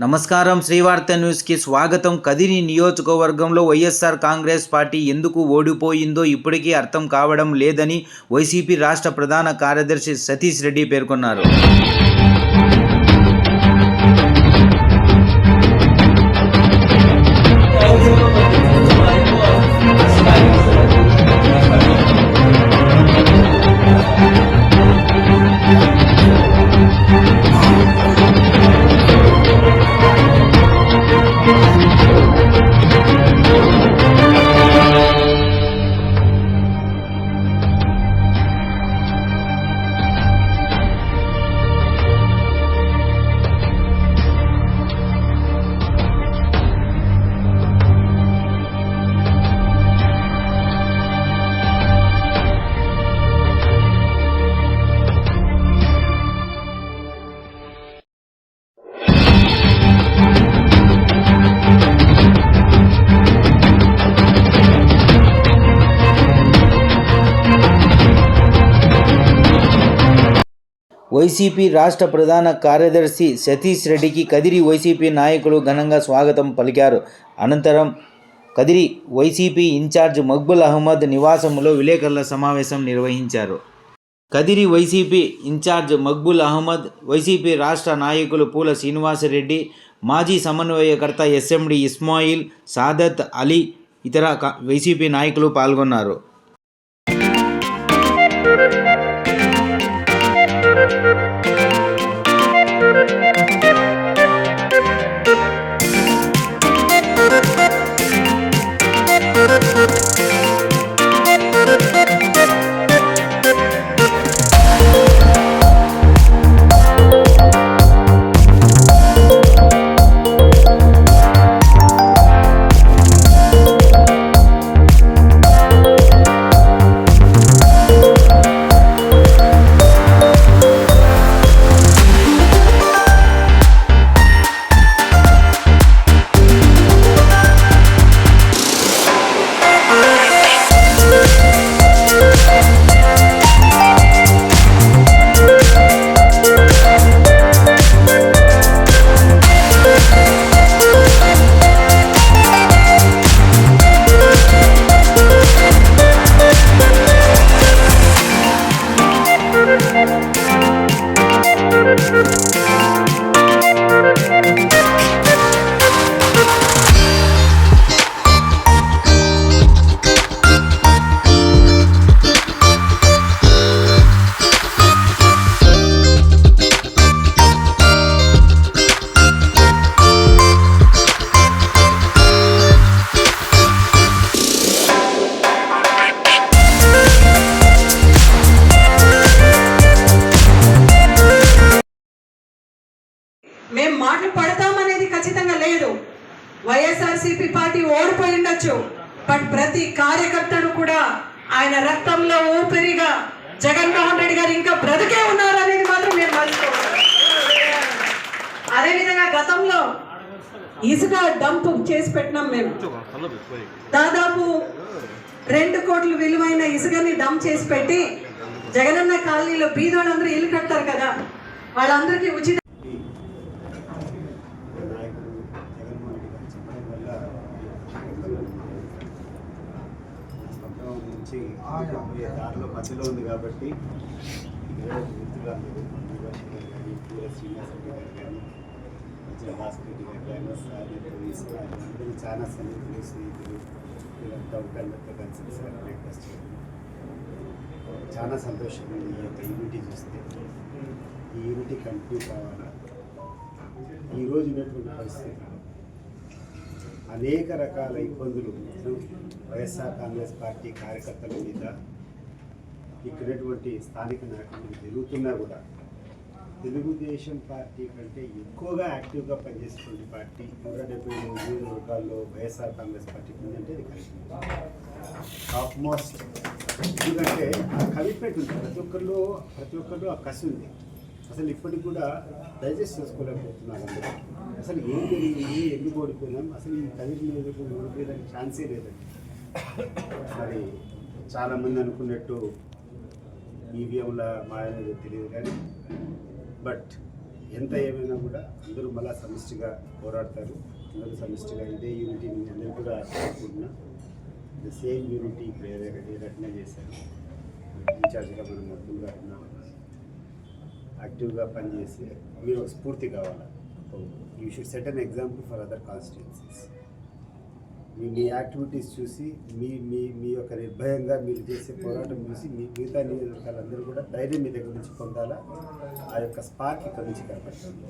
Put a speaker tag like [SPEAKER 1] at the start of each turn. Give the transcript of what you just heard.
[SPEAKER 1] నమస్కారం. శ్రీవార్త న్యూస్కి స్వాగతం. కదిరి నియోజకవర్గంలో వైఎస్ఆర్ కాంగ్రెస్ పార్టీ ఎందుకు ఓడిపోయిందో ఇప్పటికీ అర్థం కావడం లేదని వైసీపీ రాష్ట్ర ప్రధాన కార్యదర్శి సతీష్ రెడ్డి పేర్కొన్నారు. వైసీపీ రాష్ట్ర ప్రధాన కార్యదర్శి సతీష్ రెడ్డికి కదిరి వైసీపీ నాయకులు ఘనంగా స్వాగతం పలికారు. అనంతరం కదిరి వైసీపీ ఇన్ఛార్జ్ మక్బుల్ అహ్మద్ నివాసంలో విలేకరుల సమావేశం నిర్వహించారు. కదిరి వైసీపీ ఇన్ఛార్జ్ మక్బుల్ అహ్మద్, వైసీపీ రాష్ట్ర నాయకులు పూల శ్రీనివాసరెడ్డి, మాజీ సమన్వయకర్త ఎస్ఎండి ఇస్మాయిల్, సాదత్ అలీ, ఇతర వైసీపీ నాయకులు పాల్గొన్నారు.
[SPEAKER 2] మేము మాటలు పడతామనేది ఖచ్చితంగా లేదు. వైఎస్ఆర్సీపీ పార్టీ ఓడిపోయి ఉండొచ్చు, బట్ ప్రతి కార్యకర్తను కూడా ఆయన రక్తంలో ఊపిరిగా జగన్మోహన్ రెడ్డి గారు ఇంకా బ్రతికే ఉన్నారు అనేది మాత్రం నేను మర్చిపోతాను. అదేవిధంగా గతంలో ఇసుక డంప్ చేసి పెట్టినాం మేము. దాదాపు 2 కోట్ల విలువైన ఇసుకని డంప్ చేసి పెట్టి జగనన్న కాలనీలో బీదోళ్ళందరూ ఇల్లు కడతారు కదా, వాళ్ళందరికీ ఉచిత
[SPEAKER 3] దారిలో మధ్యలో ఉంది కాబట్టి మిత్రులందరూ కానీ పూల శ్రీనివాసరెడ్డి గారు కానీ మధ్య భాస్కరెడ్డి గారు కానీ అందరూ చాలా సన్నిహితులు, స్నేహితులు వీళ్ళంతా ఒకళ్ళతో కలిసి సార్ బ్రేక్ఫాస్ట్ చేయడం చాలా సంతోషంగా ఉంది. ఈ యొక్క యూనిటీ చూస్తే ఈ యూనిటీ కంటిన్యూ కావాలా. ఈరోజు ఉన్నటువంటి పరిస్థితులు అనేక రకాల ఇబ్బందులు వైఎస్ఆర్ కాంగ్రెస్ పార్టీ కార్యకర్తల మీద ఇక్కడటువంటి స్థానిక నాయకులు జరుగుతున్నా కూడా తెలుగుదేశం పార్టీ కంటే ఎక్కువగా యాక్టివ్గా పనిచేసేటువంటి పార్టీ 173 నియోజకవర్గాల్లో వైఎస్ఆర్ కాంగ్రెస్ పార్టీ ఉందంటే ఇది కమిట్మెంట్ టాప్ మోస్ట్. ఎందుకంటే ఆ కమిట్మెంట్ ఉంది, ప్రతి ఒక్కరిలో ఆ కసి ఉంది. అసలు ఇప్పటికి కూడా డైజెస్ట్ చేసుకోలేకపోతున్నాను. అందరూ అసలు ఏం జరిగింది, ఎందుకు ఓడిపోయినాం, అసలు ఈ కదిరి నియోజకవర్గం ఓడిపోయేదానికి ఛాన్సే లేదండి. మరి చాలామంది అనుకున్నట్టు ఈవీఎంల మాయనేది తెలియదు కానీ బట్ ఎంత ఏమైనా కూడా అందరూ మళ్ళా సమిష్టిగా పోరాడతారు. అందరూ సమిష్టిగా ఇదే యూనిటీని అందరూ కూడా కోరుకుంటున్నా. ద సేమ్ యూనిటీ ఇప్పుడు ఏ రకంగా చేశారు. ఇన్ఛార్జ్గా మనం మక్కువగా ఉన్నాం. యాక్టివ్గా పనిచేసి మీరు ఒక స్ఫూర్తి కావాలి. You should set an example for other constituencies. Me activities చూసి మీ యొక్క నిర్భయంగా మీరు చేసే పోరాటం చూసి మిగతా నియోజకవర్గాలందరూ కూడా ధైర్యం మీ దగ్గర నుంచి పొందాలా. ఆ యొక్క స్పార్క్ ఇక్కడ నుంచి కనపడుతుంది.